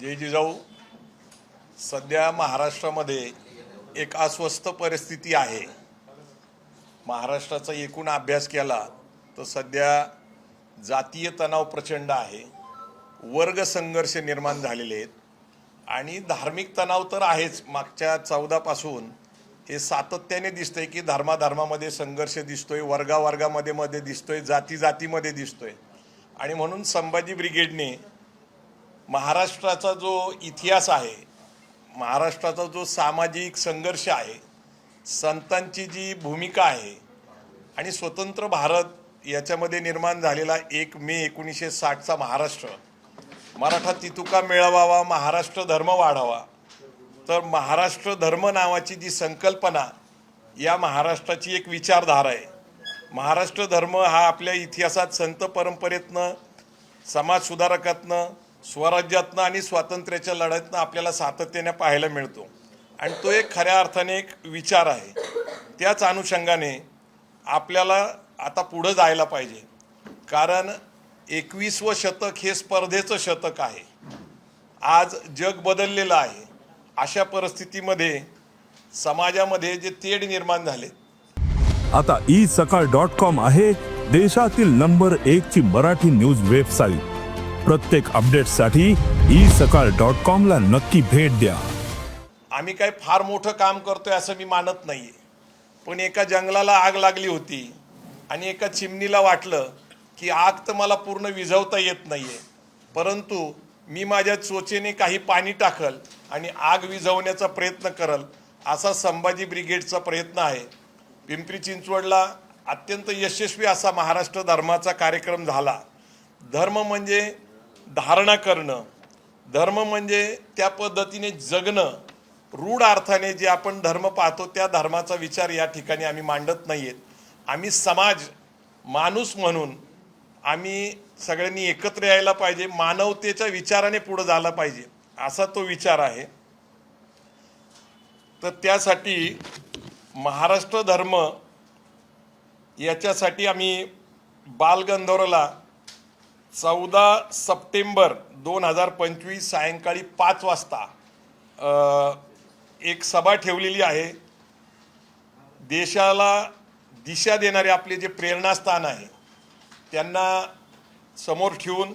जय जिजाऊ. सध्या महाराष्ट्रामध्ये एक अस्वस्थ परिस्थिती आहे. महाराष्ट्राचा एकूण अभ्यास केला तर सध्या जातीय तणाव प्रचंड आहे, वर्ग संघर्ष निर्माण झालेले आहेत आणि धार्मिक तणाव तर आहेच. मागच्या 14 पासून हे सातत्याने दिसतंय की धर्माधर्मामध्ये संघर्ष दिसतोय, वर्गावर्गामध्ये दिसतोय, जातीमध्ये दिसतोय. आणि म्हणून संभाजी ब्रिगेडने महाराष्ट्राचा जो इतिहास आहे, महाराष्ट्राचा जो सामाजिक संघर्ष आहे, संतांची जी भूमिका आहे आणि स्वतंत्र भारत याच्यामध्ये निर्माण झालेला 1 मे 1960चा महाराष्ट्र, मराठा तितुका मिळवावा, महाराष्ट्र धर्म वाढावा, तर महाराष्ट्र धर्म नावाची जी संकल्पना या महाराष्ट्राची एक विचारधारा आहे. महाराष्ट्र धर्म हा आपल्या इतिहासात संत परंपरेतनं, समाज सुधारकातनं, स्वराज्यातनं आणि स्वातंत्र्याच्या लढ्यातनं आपल्याला सातत्याने पाहायला मिळतो आणि तो एक खऱ्या अर्थाने एक विचार आहे. त्याच अनुषंगाने आपल्याला आता पुढे जायला पाहिजे, कारण 21वं शतक हे स्पर्धेचं शतक आहे. आज जग बदललेलं आहे. अशा परिस्थितीमध्ये समाजामध्ये जे तेढ निर्माण झाले, आता isakal.com आहे देशातील नंबर 1 ची मराठी न्यूज वेबसाईट. प्रत्येक अपडेटसाठी isakal.com ला नक्की भेट द्या. आम्ही काय फार मोठं काम करतोय असं मी मानत नाहीये, पण एका जंगलाला आग लागली होती आणि एका चिमणीला वाटलं की आग तर मला पूर्ण विझवता येत नाहीये, परंतु मी माझ्या चोचेने काही पाणी टाकल आणि आग विझवण्याचा प्रयत्न करल, असा संभाजी ब्रिगेडचा प्रयत्न आहे. पिंपरी चिंचवडला अत्यंत यशस्वी असा महाराष्ट्र धर्माचा कार्यक्रम झाला. धर्म म्हणजे धारणा करणं, धर्म म्हणजे त्या पद्धतीने जगणं. रूढ अर्थाने जे आपण धर्म पाहतो त्या धर्माचा विचार या ठिकाणी आम्ही मांडत नाहीयेत. आम्ही समाज, माणूस म्हणून आम्ही सगळ्यांनी एकत्र यायला पाहिजे, मानवतेच्या विचाराने पुढे झाला पाहिजे, असा तो विचार आहे. तर त्यासाठी महाराष्ट्र धर्म याच्यासाठी आम्ही बालगंधर्वला 14 सप्टेंबर 2025 सायंकाळी 5 वाजता एक सभा ठेवलेली आहे. देशाला दिशा देणारे आपले जे प्रेरणास्थान आहे त्यांना समोर ठेवून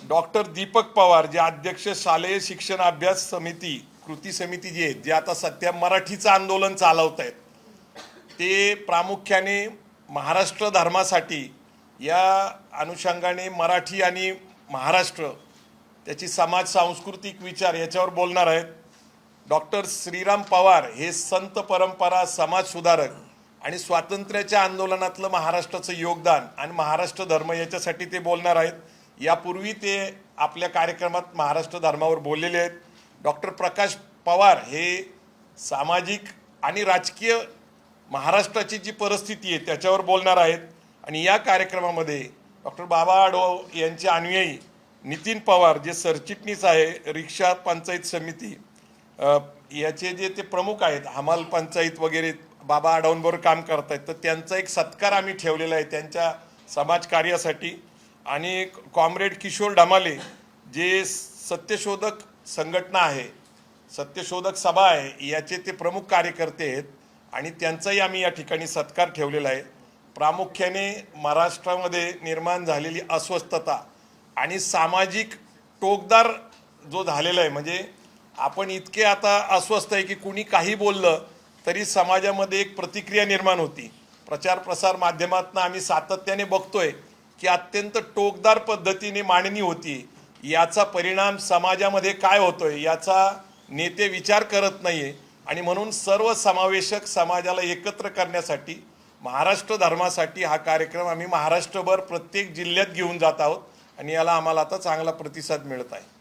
डॉक्टर दीपक पवार, जे अध्यक्ष शालेय शिक्षण अभ्यास समिती कृती समिती जी आहेत, जे आता सध्या मराठीचं आंदोलन चालवत आहेत, ते प्रामुख्याने महाराष्ट्र धर्मासाठी या अनुषंगाने मराठी आणि महाराष्ट्र त्याची समाज सांस्कृतिक विचार याच्यावर बोलणार आहेत. डॉक्टर श्रीराम पवार हे संत परंपरा, समाज सुधारक आणि स्वातंत्र्याच्या आंदोलनातलं महाराष्ट्राचं योगदान आणि महाराष्ट्र धर्म याच्यासाठी ते बोलणार आहेत. यापूर्वी ते आपल्या कार्यक्रमात महाराष्ट्र धर्मावर बोललेले आहेत. डॉक्टर प्रकाश पवार हे सामाजिक आणि राजकीय महाराष्ट्राची जी परिस्थिती आहे त्याच्यावर बोलणार आहेत. आणि या कार्यक्रमामध्ये डॉक्टर बाबा आढाव यांचे अनुयायी नितीन पवार, जे सरचिटणीस आहे रिक्षा पंचायत समिती याचे जे ते प्रमुख आहेत, हमाल पंचायत वगैरे बाबा आढावांबरोबर काम करत आहेत, तर त्यांचा एक सत्कार आम्ही ठेवलेला आहे त्यांच्या समाजकार्यासाठी. आणि कॉम्रेड किशोर ढमाले, जे सत्यशोधक संघटना आहे, सत्यशोधक सभा आहे, याचे ते प्रमुख कार्यकर्ते आहेत आणि त्यांचाही आम्ही या ठिकाणी सत्कार ठेवलेला आहे. प्रामुख्याने महाराष्ट्रामध्ये निर्माण झालेली अस्वस्थता आणि सामाजिक टोकदार जो झालेला आहे, म्हणजे आपण इतके आता अस्वस्थ आहे की कुणी काही बोललं तरी समाजामध्ये एक प्रतिक्रिया निर्माण होती. प्रचार प्रसार माध्यमातून आम्ही सातत्याने बघतोय की अत्यंत टोकदार पद्धतीने मांडणी होती. याचा परिणाम समाजामध्ये काय होतोय याचा नेते विचार करत नाहीये. आणि म्हणून सर्व समावेशक समाजाला एकत्र करण्यासाठी महाराष्ट्र धर्मासाठी हा कार्यक्रम आम्ही महाराष्ट्रभर प्रत्येक जिल्ह्यात घेऊन जात आहोत आणि याला आम्हाला आता चांगला प्रतिसाद मिळत आहे.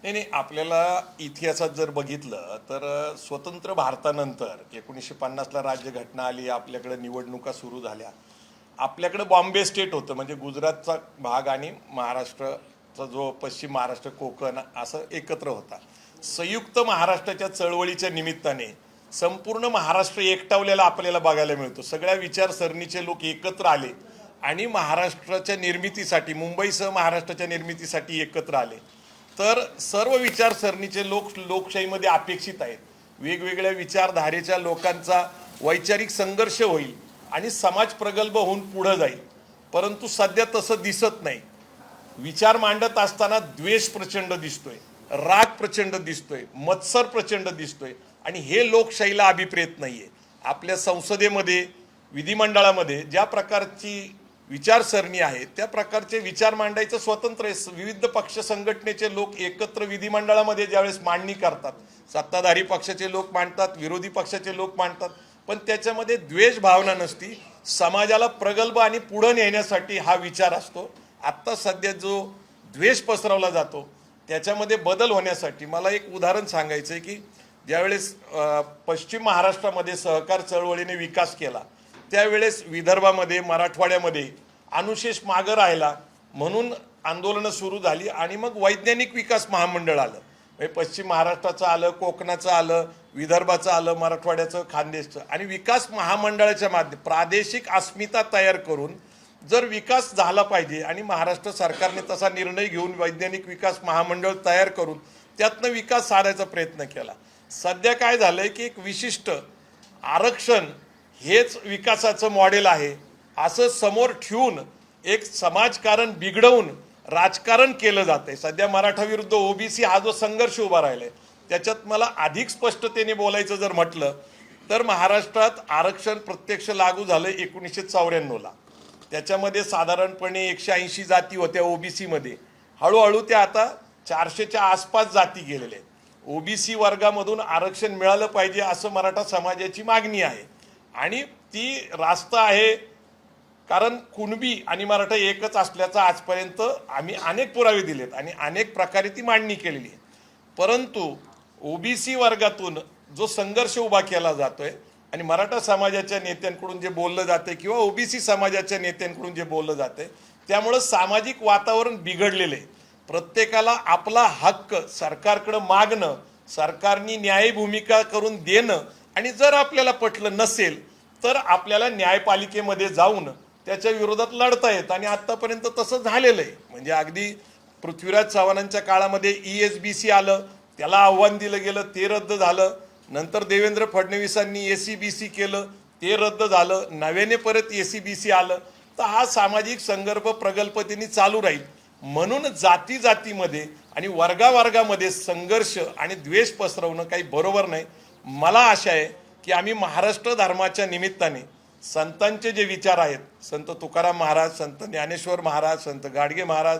नाही, आपल्याला इतिहासात जर बघितलं तर स्वतंत्र भारतानंतर 1950ला राज्यघटना आली, आपल्याकडे निवडणुका सुरू झाल्या. आपल्याकडे बॉम्बे स्टेट होतं, म्हणजे गुजरातचा भाग आणि महाराष्ट्र चा जो पश्चिम महाराष्ट्र कोकण असं एकत्र होता. संयुक्त महाराष्ट्राच्या चळवळीच्या निमित्ताने संपूर्ण महाराष्ट्र एकटावलेला आपल्याला बघायला मिळतो. सगळ्या विचारसरणीचे लोक एकत्र आले आणि महाराष्ट्राच्या निर्मितीसाठी, मुंबईसह महाराष्ट्राच्या निर्मितीसाठी एकत्र आले. तर सर्व विचारसरणीचे लोक लोकशाहीमध्ये अपेक्षित आहेत. वेगवेगळ्या विचारधारेच्या लोकांचा वैचारिक संघर्ष होईल आणि समाज प्रगल्भ होऊन पुढे जाईल. परंतु सध्या तसं दिसत नाही. विचार मांडत असताना द्वेष प्रचंड दिसतोय, राग प्रचंड दिसतोय, मत्सर प्रचंड दिसतोय आणि हे लोकशाहीला अभिप्रेत नाहीये. आपल्या संसदेमध्ये, विधिमंडळामध्ये ज्या प्रकारची विचारसरणी आहे त्या प्रकारचे विचार मांडायचं स्वतंत्र आहे. विविध पक्ष संघटनेचे लोक एकत्र विधिमंडळामध्ये ज्यावेळेस मांडणी करतात, सत्ताधारी पक्षाचे लोक मांडतात, विरोधी पक्षाचे लोक मांडतात, पण त्याच्यामध्ये द्वेष भावना नसती. समाजाला प्रगल्भ आणि पुढे नेण्यासाठी हा विचार असतो. आत्ता सध्या जो द्वेष पसरवला जातो त्याच्यामध्ये बदल होण्यासाठी मला एक उदाहरण सांगायचं आहे की ज्यावेळेस पश्चिम महाराष्ट्रामध्ये सहकार चळवळीने विकास केला त्यावेळेस विदर्भामध्ये, मराठवाड्यामध्ये अनुशेष मागं राहिला म्हणून आंदोलनं सुरू झाली आणि मग वैज्ञानिक विकास महामंडळ आलं. म्हणजे पश्चिम महाराष्ट्राचं आलं, कोकणाचं आलं, विदर्भाचं आलं, मराठवाड्याचं, खानदेशचं आणि विकास महामंडळाच्या माध्यमातून प्रादेशिक अस्मिता तयार करून जर विकास झाला पाहिजे आणि महाराष्ट्र सरकारने तसा निर्णय घेऊन वैज्ञानिक विकास महामंडळ तयार करून त्यातनं विकास साधायचा प्रयत्न केला. सध्या काय झालंय की एक विशिष्ट आरक्षण हेच विकासाचं मॉडेल आहे असं समोर ठेवून एक समाजकारण बिघडवून राजकारण केलं जातंय. सध्या मराठा विरुद्ध ओबीसी हा जो संघर्ष उभा राहिलाय त्याच्यात मला अधिक स्पष्टतेने बोलायचं जर म्हटलं तर महाराष्ट्रात आरक्षण प्रत्यक्ष लागू झालं 1994ला. त्याच्यामध्ये साधारणपणे 180 जाती होत्या ओबीसीमध्ये. हळूहळू त्या आता 400च्या आसपास जाती गेलेल्या आहेत. ओबीसी वर्गामधून आरक्षण मिळालं पाहिजे असं मराठा समाजाची मागणी आहे आणि ती रास्त आहे. कारण कुणबी आणि मराठा एकच असल्याचा आजपर्यंत आम्ही अनेक पुरावे दिलेत आणि अनेक प्रकारे ती मांडणी केलेली आहे. परंतु ओबीसी वर्गातून जो संघर्ष उभा केला जातोय आणि मराठा समाजाच्या नेत्यांकडून जे बोललं जाते किंवा ओबीसी समाजाच्या नेत्यांकडून जे बोललं जाते त्यामुळं सामाजिक वातावरण बिघडलेलं आहे. प्रत्येकाला आपला हक्क सरकारकडे मागणं, सरकारनी न्यायी भूमिका करून देणं आणि जर आपल्याला पटलं नसेल तर आपल्याला न्यायपालिकेमध्ये जाऊन त्याच्या विरोधात लढता येतं आणि आत्तापर्यंत तसं झालेलं आहे. म्हणजे अगदी पृथ्वीराज चव्हाणांच्या काळामध्ये ESBC आलं, त्याला आव्हान दिलं गेलं, ते रद्द झालं. नंतर देवेंद्र फडणवीसांनी SEBC केलं, ते रद्द झालं. नव्याने परत SEBC आलं. तर हा सामाजिक संदर्भ प्रगल्भतेने चालू राहील. म्हणून जाती जातीमध्ये आणि वर्गावर्गामध्ये संघर्ष आणि द्वेष पसरवणं काही बरोबर नाही. मला आशा आहे की आम्ही महाराष्ट्र धर्माच्या निमित्ताने संतांचे जे विचार आहेत, संत तुकाराम महाराज, संत ज्ञानेश्वर महाराज, संत गाडगे महाराज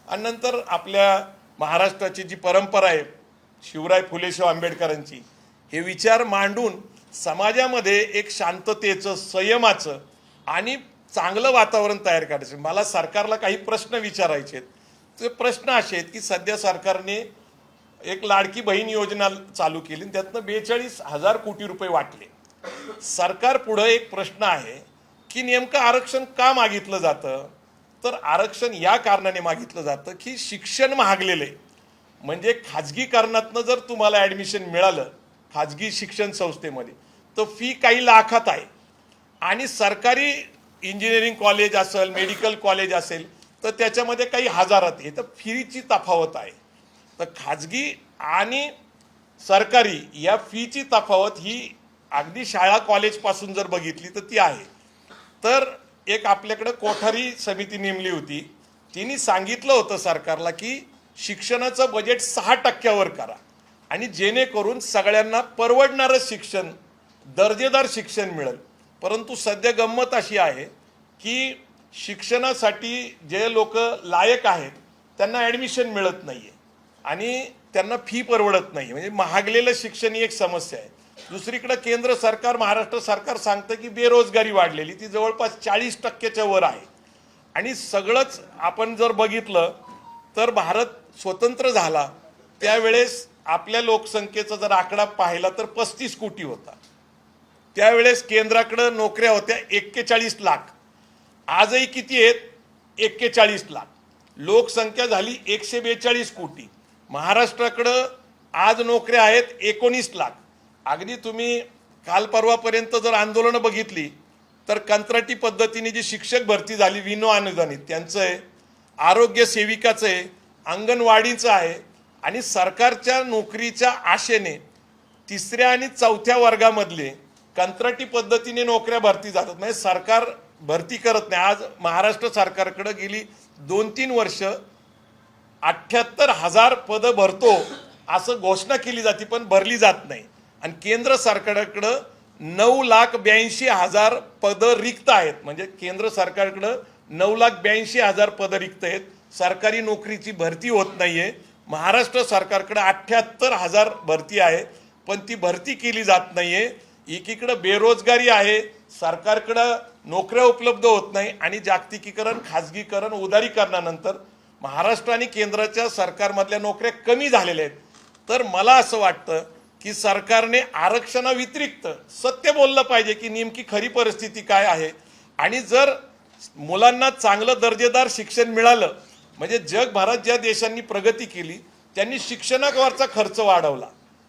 आणि नंतर आपल्या महाराष्ट्राची जी परंपरा आहे शिवराय फुलेशाह आंबेडकरांची, हे विचार मांडून समाजामध्ये एक शांततेचं, संयमाचं आणि चांगलं वातावरण तयार करायचं. मला सरकारला काही प्रश्न विचारायचे आहेत. ते प्रश्न असे आहेत की सध्या सरकारने एक लाडकी बहीण योजना चालू केली, त्यातनं 42,000 कोटी रुपये वाटले. सरकार पुढे एक प्रश्न आहे की नेमकं आरक्षण का मागितलं जातं? तर आरक्षण या कारणाने मागितलं जातं की शिक्षण महागलेलं आहे. म्हणजे खाजगीकरणातनं जर तुम्हाला ॲडमिशन मिळालं खाजगी शिक्षण संस्थेमध्ये तर फी काही लाखात आहे आणि सरकारी इंजिनिअरिंग कॉलेज असेल, मेडिकल कॉलेज असेल तर त्याच्यामध्ये काही हजारात आहे. तर फीची तफावत आहे. तर खाजगी आणि सरकारी या फीची तफावत ही अगदी शाळा कॉलेजपासून जर बघितली तर ती आहे. तर एक आपल्याकडे कोठारी समिती नेमली होती, तिने सांगितलं होतं सरकारला की शिक्षणाचं बजेट 6% करा आणि जेणेकरून सगळ्यांना परवडणारं शिक्षण, दर्जेदार शिक्षण मिळेल. परंतु सध्या गंमत अशी आहे की शिक्षणासाठी जे लोक लायक आहेत त्यांना ॲडमिशन मिळत नाही आहे आणि त्यांना फी परवडत नाही. म्हणजे महागलेलं शिक्षण ही एक समस्या आहे. दुसरीकडे केंद्र सरकार, महाराष्ट्र सरकार सांगतं की बेरोजगारी वाढलेली, ती जवळपास 40%च्या वर आहे. आणि सगळंच आपण जर बघितलं तर भारत स्वतंत्र झाला त्यावेळेस आपल्या लोकसंख्येचा जर आकडा पाहिला तर 35 कोटी होता. त्यावेळेस केंद्राकडे नोकऱ्या होत्या 41 लाख. आजही किती आहेत? 41 लाख. लोकसंख्या झाली 142 कोटी. महाराष्ट्राकडं आज नोकऱ्या आहेत 19 लाख. अगदी तुम्ही काल परवापर्यंत जर आंदोलनं बघितली तर कंत्राटी पद्धतीने जी शिक्षक भरती झाली विनो अनुदानित त्यांचं आहे, आरोग्य सेविकाचं आहे, अंगणवाडीचं आहे. आणि सरकारच्या नोकरीच्या आशेने 3ऱ्या आणि 4थ्या वर्गामधले कंत्राटी पद्धतीने नोकऱ्या भरती जातात. म्हणजे सरकार भरती करत नाही. आज महाराष्ट्र सरकारकडे गेली 2-3 वर्ष 78,000 पदं भरतो असं घोषणा केली जाते, पण भरली जात नाही. आणि केंद्र सरकारकडं 9,82,000 पदं रिक्त आहेत. म्हणजे केंद्र सरकारकडं 9,82,000 पदं रिक्त आहेत. सरकारी नोकरीची भरती होत नाहीये. महाराष्ट्र सरकारकडे 78,000 भरती आहे, पण ती भरती केली जात नाहीये. एकीकडे बेरोजगारी आहे, सरकारकडं नोकऱ्या उपलब्ध होत नाही आणि जागतिकीकरण, खाजगीकरण, उदारीकरणानंतर महाराष्ट्र आणि केंद्राच्या सरकारमधल्या नोकऱ्या कमी झालेल्या आहेत. तर मला असं वाटतं की सरकारने आरक्षणाव्यतिरिक्त सत्य बोललं पाहिजे की नेमकी खरी परिस्थिती काय आहे. आणि जर मुलांना चांगलं दर्जेदार शिक्षण मिळालं, म्हणजे जगभरात ज्या देशांनी प्रगती केली त्यांनी शिक्षणावरचा खर्च वाढवला,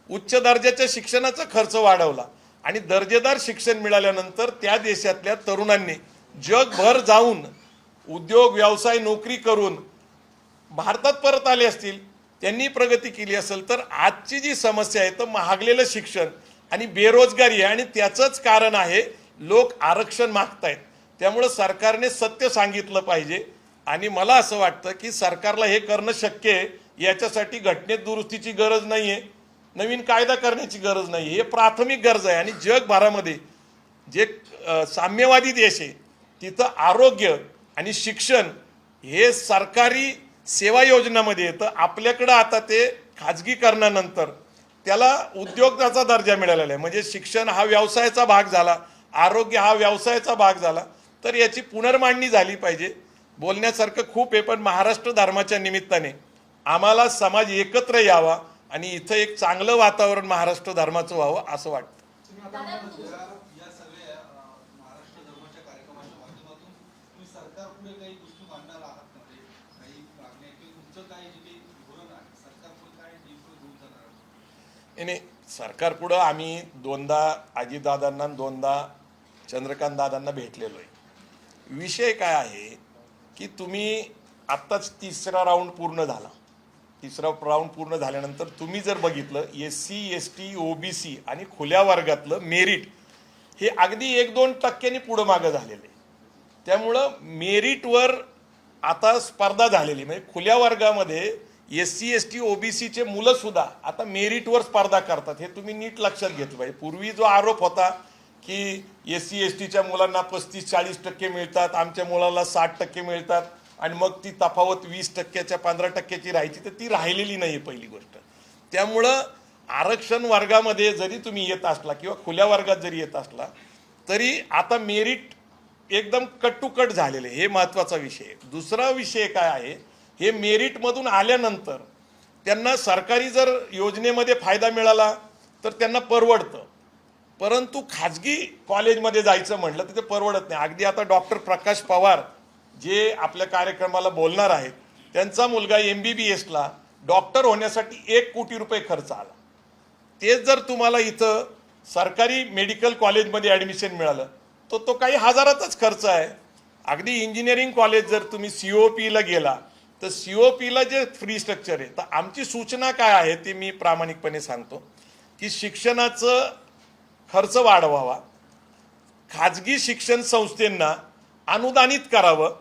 उच्च दर्जाच्या शिक्षणाचा खर्च वाढवला आणि दर्जेदार शिक्षण मिळाल्यानंतर त्या देशातल्या तरुणांनी जगभर जाऊन उद्योग, व्यवसाय, नोकरी करून भारतात परत आले असतील, त्यांनी प्रगती केली असेल. तर आजची जी समस्या आहे तर महागलेलं शिक्षण आणि बेरोजगारी आहे आणि त्याचंच कारण आहे लोक आरक्षण मागतायत. त्यामुळं सरकारने सत्य सांगितलं पाहिजे. आणि मला असं वाटतं की सरकारला हे करणं शक्य आहे. याच्यासाठी घटनेत दुरुस्तीची गरज नाही आहे, नवीन कायदा करण्याची गरज नाही. हे प्राथमिक गरज आहे. आणि जगभरामध्ये जे साम्यवादी देश आहे तिथं आरोग्य आणि शिक्षण हे सरकारी सेवा योजनामध्ये येतं. आपल्याकडं आता ते खाजगीकरणानंतर त्याला उद्योगाचा दर्जा मिळालेला आहे. म्हणजे शिक्षण हा व्यवसायाचा भाग झाला, आरोग्य हा व्यवसायाचा भाग झाला. तर याची पुनर्मांडणी झाली पाहिजे. बोलण्यासारखं खूप आहे, पण महाराष्ट्र धर्माच्या निमित्ताने आम्हाला समाज एकत्र यावा आणि इथं एक चांगलं वातावरण महाराष्ट्र धर्माचं व्हावं असं वाटतं. या सगळ्या महाराष्ट्र धर्माच्या कार्यक्रमाच्या माध्यमातून तुम्ही सरकार पुढे काही गोष्टी मांडणार आहात का? म्हणजे काही मागण्या किंवा तुमचं काय जे काही धोरण आहे सरकार पुढे काय घेऊन जाणार आहात? नाही, सरकार पुढं आम्ही 2दा अजितदादांना 2दा चंद्रकांत दादांना भेटलेलो आहे. विषय काय आहे की तुम्ही आत्ताच 3रा राऊंड पूर्ण झाला. 3रा राऊंड पूर्ण झाल्यानंतर तुम्ही जर बघितलं SC, ST, OBC आणि खुल्या वर्गातलं मेरिट हे अगदी 1-2% पुढं मागं झालेलं आहे. त्यामुळं मेरिटवर आता स्पर्धा झालेली. म्हणजे खुल्या वर्गामध्ये SC, ST, OBCचे मुलं सुद्धा आता मेरिटवर स्पर्धा करतात. हे तुम्ही नीट लक्षात घेतलं पाहिजे. पूर्वी जो आरोप होता की SC, STच्या मुलांना 35-40% मिळतात, आमच्या मुलाला 60% मिळतात आणि मग ती तफावत 20%च्या 15%ची राहायची, तर ती राहिलेली नाही पहिली गोष्ट. त्यामुळं आरक्षण वर्गामध्ये जरी तुम्ही येत असला किंवा खुल्या वर्गात जरी येत असला तरी आता मेरिट एकदम कट टू कट झालेले, हे महत्त्वाचा विषय आहे. दुसरा विषय काय आहे, हे मेरिटमधून आल्यानंतर त्यांना सरकारी जर योजनेमध्ये फायदा मिळाला तर त्यांना परवडतं, परंतु खाजगी कॉलेजमध्ये जायचं म्हटलं तर ते परवडत नाही. अगदी आता डॉक्टर प्रकाश पवार जे आपल्या कार्यक्रमाला बोलणार आहेत, त्यांचा मुलगा MBBSला डॉक्टर होण्यासाठी 1 कोटी रुपये खर्च आला. तेच जर तुम्हाला इथं सरकारी मेडिकल कॉलेजमध्ये ॲडमिशन मिळालं तर तो काही हजाराचाच खर्च आहे. अगदी इंजिनिअरिंग कॉलेज जर तुम्ही COPला गेला तर COPला जे फ्री स्ट्रक्चर आहे, तर आमची सूचना काय आहे ते मी प्रामाणिकपणे सांगतो की शिक्षणाचं खर्च वाढवावा, खाजगी शिक्षण संस्थांना अनुदानित करावं,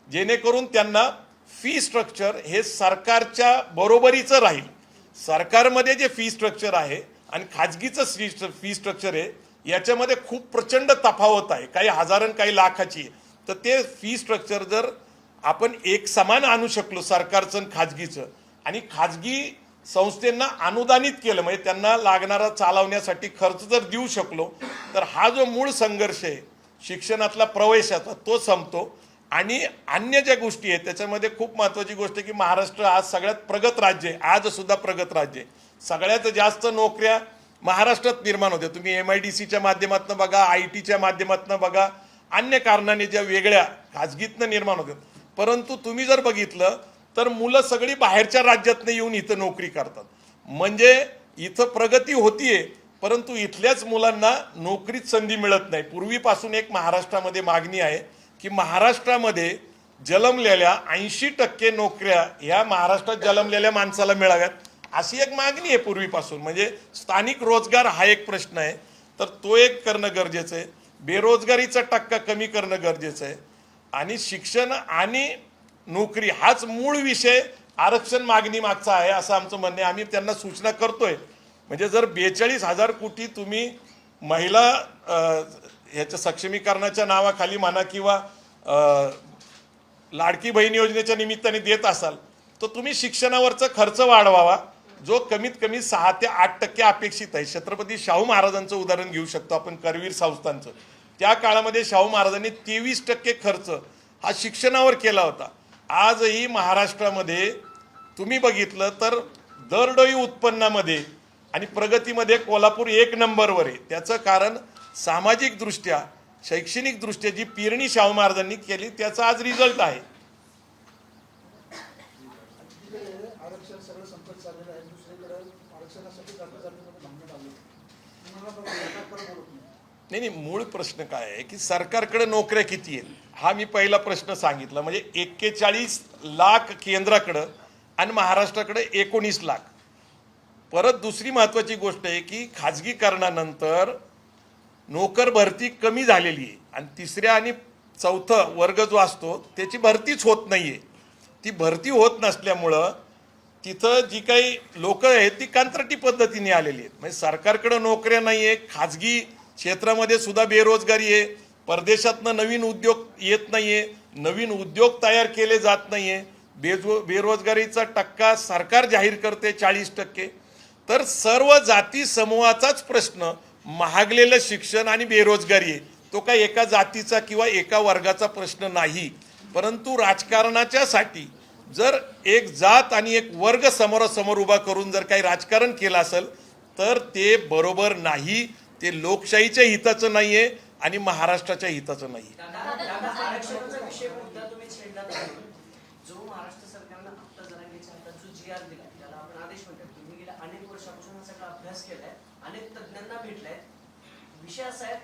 जेणेकरून त्यांना फी स्ट्रक्चर हे सरकारच्या बरोबरीचं राहील. सरकारमध्ये जे फी स्ट्रक्चर आहे आणि खाजगीचं फी स्ट्रक्चर आहे याच्यामध्ये खूप प्रचंड तफावत आहे, काही हजारां काही लाखाची. तर ते फी स्ट्रक्चर जर आपण एक समान आणू शकलो सरकारचं आणि खाजगीचं, आणि खाजगी संस्थांना अनुदानित केलं, म्हणजे त्यांना लागणारा चालवण्यासाठी खर्च जर देऊ शकलो तर हा जो मूळ संघर्ष आहे शिक्षणातला प्रवेशाचा तो संपतो. आणि अन्य ज्या गोष्टी आहेत त्याच्यामध्ये खूप महत्त्वाची गोष्ट आहे की महाराष्ट्र आज सगळ्यात प्रगत राज्य आहे, आज सुद्धा प्रगत राज्य आहे. सगळ्यात जास्त नोकऱ्या महाराष्ट्रात निर्माण होत्या. तुम्ही MIDCच्या माध्यमातून बघा, ITच्या माध्यमातून बघा, अन्य कारणाने ज्या वेगळ्या खाजगीतनं निर्माण होत्या. परंतु तुम्ही जर बघितलं तर मुलं सगळी बाहेरच्या राज्यातनं येऊन इथं नोकरी करतात. म्हणजे इथं प्रगती होतीये, परंतु इथल्याच मुलांना नोकरीत संधी मिळत नाही. पूर्वीपासून एक महाराष्ट्रामध्ये मागणी आहे की महाराष्ट्रामध्ये जन्मलेल्या 80% नोकऱ्या ह्या महाराष्ट्रात जन्मलेल्या माणसाला मिळाव्यात, अशी एक मागणी आहे पूर्वीपासून. म्हणजे स्थानिक रोजगार हा एक प्रश्न आहे, तर तो एक करणं गरजेचं आहे. बेरोजगारीचा टक्का कमी करणं गरजेचं आहे. आणि शिक्षण आणि नोकरी हाच मूळ विषय आरक्षण मागणी मागचा आहे असं आमचं म्हणणं आहे. आम्ही त्यांना सूचना करतोय. म्हणजे जर 42,000 कोटी तुम्ही महिला ह्याच्या सक्षमीकरणाच्या नावाखाली म्हणा किंवा लाडकी बहीण योजनेच्या निमित्ताने देत असाल, तर तुम्ही शिक्षणावरचा खर्च वाढवावा, जो कमीत कमी 6 ते 8% अपेक्षित आहे. छत्रपती शाहू महाराजांचं उदाहरण घेऊ शकतो आपण, करवीर संस्थांचं. त्या काळामध्ये शाहू महाराजांनी 23% खर्च हा शिक्षणावर केला होता. आजही महाराष्ट्रामध्ये तुम्ही बघितलं तर दरडोई उत्पन्नामध्ये आणि प्रगतीमध्ये कोल्हापूर 1 नंबरवर आहे. त्याचं कारण सामाजिकदृष्ट्या, शैक्षणिकदृष्ट्या जी पेरणी शाहू महाराजांनी केली त्याचा आज रिझल्ट आहे. आरक्षण सगळं संपत चाललेलं आहे, दुसरीकडे आरक्षणासाठी जातीजातीमध्ये भांडण आलं. नाही, मूळ प्रश्न काय आहे की सरकारकडे नोकऱ्या किती आहेत हा मी पहिला प्रश्न सांगितला. म्हणजे 41 लाख केंद्राकडं आणि महाराष्ट्राकडे 19 लाख. परत दुसरी महत्त्वाची गोष्ट आहे की खाजगीकरणानंतर नोकर भरती कमी झालेली आहे आणि 3रा आणि 4था वर्ग जो असतो त्याची भरतीच होत नाही आहे. ती भरती होत नसल्यामुळं तिथं जी काही लोक आहेत ती कंत्राटी पद्धतीने आलेली आहेत. म्हणजे सरकारकडे नोकऱ्या नाही आहे, खाजगी क्षेत्रामध्ये सुद्धा बेरोजगारी आहे, परदेशातनं नवीन उद्योग येत नाही आहे, नवीन उद्योग तयार केले जात नाही आहे, बेरोजगारीचा टक्का सरकार जाहीर करते 40%. तर सर्व जाती समूहाचाच प्रश्न महागलेलं शिक्षण आणि बेरोजगारी आहे. तो काय एका जातीचा किंवा एका वर्गाचा प्रश्न नाही. परंतु राजकारणाच्यासाठी जर एक जात आणि एक वर्ग समोरासमोर उभा करून जर काही राजकारण केलं असेल तर ते बरोबर नाही. ते लोकशाहीच्या हिताचं नाही आहे आणि महाराष्ट्राच्या हिताचं नाही. आरक्षणाचा विषय मुद्दा तुम्ही छेडला नाही. जो महाराष्ट्र सरकारनं आत्ता जरांगेच्या हातात जो GR दिला, त्याला आपण आदेश म्हणतात, तुम्ही गेल्या अनेक वर्षापासून हा सगळा अभ्यास केलाय, अनेक तज्ञांना भेटलाय. विषय असा आहे,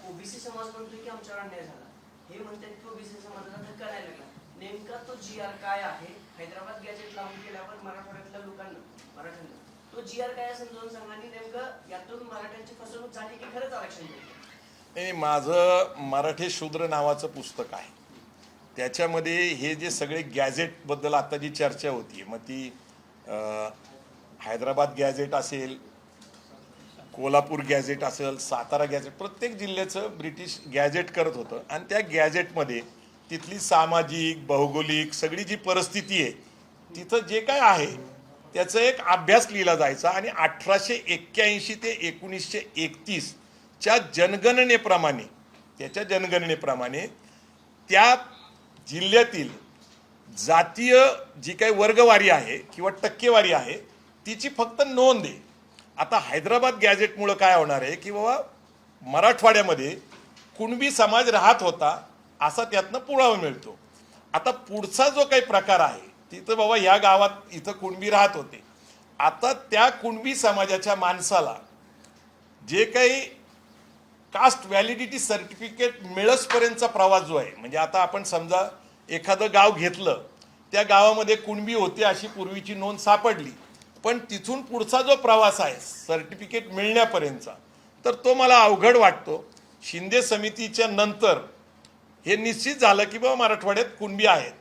ओबीसी समाज म्हणतोय की आमच्यावर अन्याय झाला, हे म्हणतात की ओबीसी समाजाला धक्का नाही लागला. नेमका तो GR काय आहे? हैदराबाद गॅजेट लागू केल्यावर मराठवाड्यातल्या लोकांना, मराठ्यांना तो GR काय समजावून सांगा आणि नेमकं यातून मराठ्यांची फसवणूक झाली की खरंच आरक्षण मिळते? माझं मराठी शूद्र नावाचं पुस्तक आहे. त्याच्यामध्ये हे जे सगळे गॅजेटबद्दल आता जी चर्चा होती, मग ती हैदराबाद गॅजेट असेल, कोल्हापूर गॅजेट असेल, सातारा गॅजेट, प्रत्येक जिल्ह्याचं ब्रिटिश गॅजेट करत होतं. आणि त्या गॅजेटमध्ये तिथली सामाजिक, भौगोलिक सगळी जी परिस्थिती आहे, तिथं जे काय आहे त्याचा एक अभ्यास लिहिला जायचा. आणि 1881 ते 1931 च्या जनगणनेप्रमाणे, त्याच्या जनगणनेप्रमाणे त्या जिल्ह्यातील जातीय जी काही वर्गवारी आहे किंवा टक्केवारी आहे तिची फक्त नोंद आहे. आता हैदराबाद गॅजेटमुळं काय होणार आहे की बाबा मराठवाड्यामध्ये कुणबी समाज राहत होता असा त्यातनं पुरावा मिळतो. आता पुढचा जो काही प्रकार आहे तिथं बाबा या गावात इथं कुणबी राहत होते, आता त्या कुणबी समाजाच्या माणसाला जे काही कास्ट व्हॅलिडिटी सर्टिफिकेट मिळसपर्यंतचा प्रवास जो आहे, म्हणजे आता आपण समजा एखादं गाव घेतलं, त्या गावामध्ये कुणबी होते अशी पूर्वीची नोंद सापडली, पण तिथून पुढचा जो प्रवास आहे सर्टिफिकेट मिळण्यापर्यंतचा, तर तो मला अवघड वाटतो. शिंदे समितीच्या नंतर हे निश्चित झालं की बाबा मराठवाड्यात कुणबी आहेत,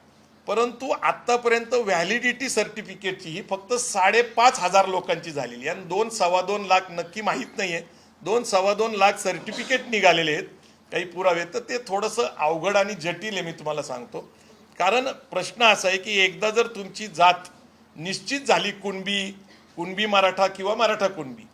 परंतु आत्तापर्यंत व्हॅलिडिटी सर्टिफिकेटची ही फक्त 5,500 लोकांची झालेली आहे आणि 2-2.25 लाख नक्की माहीत नाही आहे, 2-2.25 लाख सर्टिफिकेट निघालेले आहेत काही पुरावे. तर ते थोडंसं अवघड आणि जटिल आहे, मी तुम्हाला सांगतो. कारण प्रश्न असा आहे की एकदा जर तुमची जात निश्चित झाली, कुणबी मराठा किंवा मराठा कुणबी,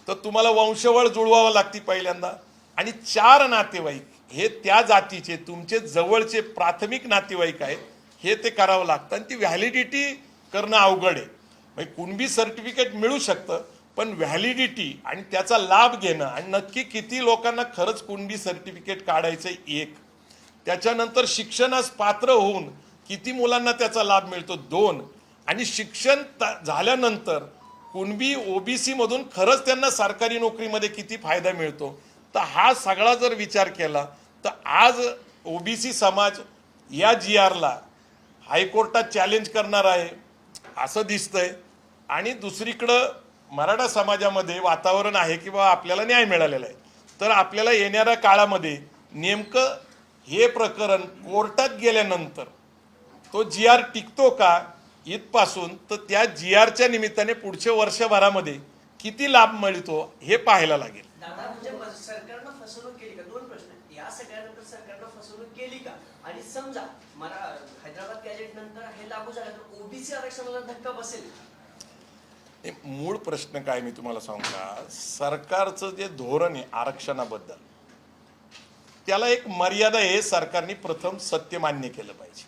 तर तुम्हाला वंशवळ जुळवावं लागते पहिल्यांदा. आणि 4 नातेवाईक हे त्या जातीचे तुमचे जवळचे प्राथमिक नातेवाईक आहेत हे ते करावं लागतं आणि ती व्हॅलिडिटी करणं अवघड आहे. म्हणजे कुणबी सर्टिफिकेट मिळू शकतं, पण व्हॅलिडिटी आणि त्याचा लाभ घेणं आणि नक्की किती लोकांना खरंच कुणबी सर्टिफिकेट काढायचं एक, त्याच्यानंतर शिक्षणास पात्र होऊन किती मुलांना त्याचा लाभ मिळतो 2, आणि शिक्षण झाल्यानंतर कुणबी ओबीसी मधून खरंच त्यांना सरकारी नोकरीमध्ये किती फायदा मिळतो. तर हा सगळा जर विचार केला तर आज ओबीसी समाज या GRला हायकोर्टात चॅलेंज करणार आहे असं दिसतंय. आणि दुसरीकडं मराठा समाजामध्ये वातावरण आहे की बाबा आपल्याला न्याय मिळालेला आहे, तर आपल्याला येणाऱ्या काळामध्ये नेमकं हे प्रकरण कोर्टात गेल्यानंतर तो GR टिकतो का इथपासून, तर त्या GRच्या निमित्ताने पुढच्या वर्षभरामध्ये किती लाभ मिळतो हे पाहायला लागेल. दादा म्हणजे सरकारनं फसवणूक केली का? 2 प्रश्न आहेत. या सगळ्यानंतर सरकारनं फसवणूक केली का? आणि समजा हैदराबाद गॅजेट नंतर हे लागू झालं तर ओबीसी आरक्षणाला धक्का बसेल? मूळ प्रश्न काय मी तुम्हाला सांगू का, सरकारचं जे धोरण आहे आरक्षणाबद्दल त्याला एक मर्यादा आहे. सरकारने प्रथम सत्य मान्य केलं पाहिजे.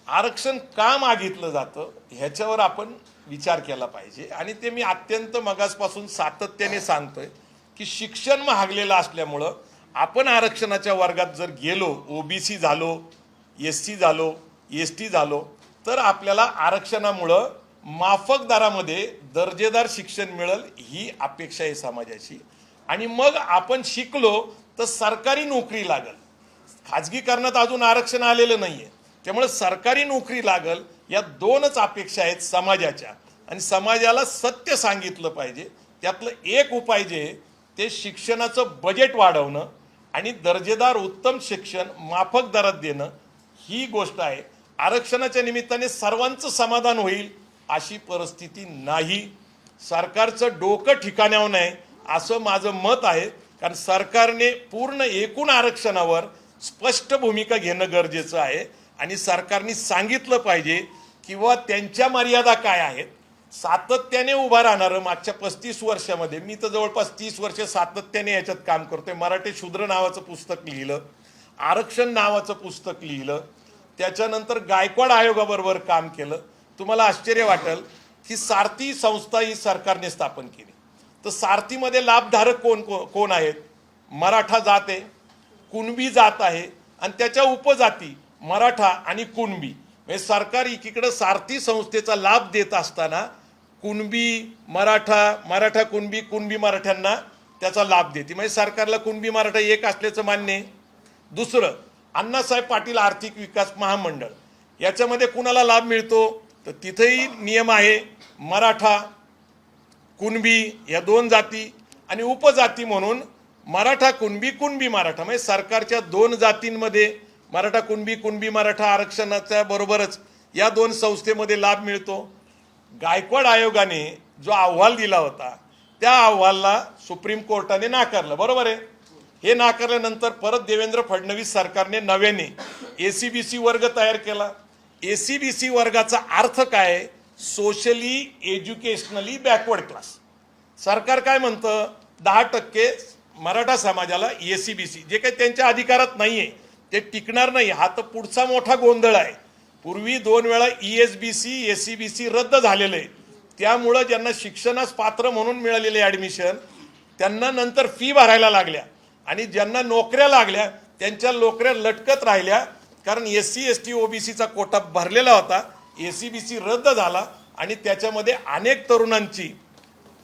आरक्षण का मागितलं जातं ह्याच्यावर आपण विचार केला पाहिजे. आणि ते मी अत्यंत मगासपासून सातत्याने सांगतोय की शिक्षण महागलेलं असल्यामुळं आपण आरक्षणाच्या वर्गात जर गेलो, ओबीसी झालो, SC झालो, ST झालो, तर आपल्याला आरक्षणामुळं माफक दरामध्ये दर्जेदार शिक्षण मिळेल ही अपेक्षा आहे समाजाची. आणि मग आपण शिकलो तर सरकारी नोकरी लागल. खाजगीकरणात अजून आरक्षण आलेलं नाहीये, त्यामुळे सरकारी नोकरी लागल या 2च अपेक्षा आहेत समाजाच्या. आणि समाजाला सत्य सांगितलं पाहिजे. त्यातलं एक उपाय जे ते शिक्षणाचं बजेट वाढवणं आणि दर्जेदार उत्तम शिक्षण माफक दरात देणं ही गोष्ट आहे. आरक्षणाच्या निमित्ताने सर्वांचं समाधान होईल अशी परिस्थिती नाही. सरकारचं डोकं ठिकाण्यावर नाही असं माझं मत आहे. कारण सरकारने पूर्ण एकूण आरक्षणावर स्पष्ट भूमिका घेणं गरजेचं आहे. आणि सरकारने सांगितलं पाहिजे किंवा त्यांच्या मर्यादा काय आहेत. सातत्याने उभा राहणारं मागच्या 35 वर्षामध्ये, मी तर जवळपास 30 वर्ष सातत्याने याच्यात काम करतोय. मराठी शूद्र नावाचं पुस्तक लिहिलं, आरक्षण नावाचं पुस्तक लिहिलं, त्याच्यानंतर गायकवाड आयोगाबरोबर काम केलं. तुम्हाला आश्चर्य वाटेल की सारथी संस्था ही सरकारने स्थापन केली. तर सारथीमध्ये लाभधारक कोण आहेत? मराठा जात आहे, कुणबी जात आहे आणि त्याच्या उपजाती मराठा आणि कुणबी. म्हणजे सरकार एकीकडे सारथी संस्थेचा लाभ देत असताना कुणबी मराठा कुणबी मराठ्यांना त्याचा लाभ देते. म्हणजे सरकारला कुणबी मराठा एक असल्याचं मान्य आहे. दुसरं, अण्णासाहेब पाटील आर्थिक विकास महामंडळ याच्यामध्ये कुणाला लाभ मिळतो तर तिथेही नियम आहे. मराठा कुणबी या 2 जाती आणि उपजाती म्हणून मराठा कुणबी मराठा. म्हणजे सरकारच्या 2 जातींमध्ये मराठा कुणबी मराठा आरक्षणाच्या बरोबरच या 2 संस्थेमध्ये लाभ मिळतो. गायकवाड आयोगाने जो अहवाल दिला होता त्या अहवालाला सुप्रीम कोर्टाने नाकारलं, बरोबर आहे. हे नाकारल्यानंतर परत देवेंद्र फडणवीस सरकारने नव्याने ACBC वर्ग तयार केला. ACBC वर्गाचा अर्थ काय? Socially educationally backward class. सरकार काय म्हणतं 10% मराठा समाजाला ACBC जे काही त्यांच्या अधिकारात नाहीये ते टिकणार नाही. हा तर पुढचा मोठा गोंधळ आहे. पूर्वी 2 वेळा ESBC ACBC रद्द झालेलं आहे. त्यामुळं ज्यांना शिक्षणास पात्र म्हणून मिळालेले ॲडमिशन त्यांना नंतर फी भरायला लागल्या आणि ज्यांना नोकऱ्या लागल्या त्यांच्या नोकऱ्या लटकत राहिल्या. कारण SC ST OBCचा कोटा भरलेला होता. ACBC रद्द झाला आणि त्याच्यामध्ये अनेक तरुणांची